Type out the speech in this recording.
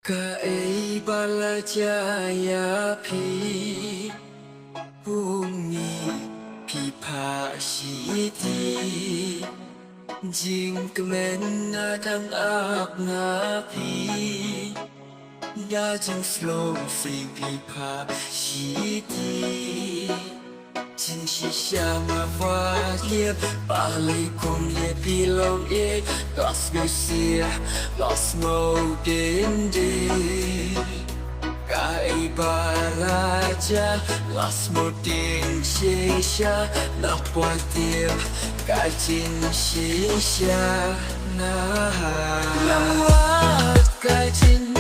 Kay balajaya pi bumi pi pasiti jing kemen nadang ak ngapi da jing flow free pi pasiti jing shisha ma dia balik kum ye pilom ye lost gusia lost modin day kai balaja lost modin shisha na poatir kai jin shisha na lamwat kai jin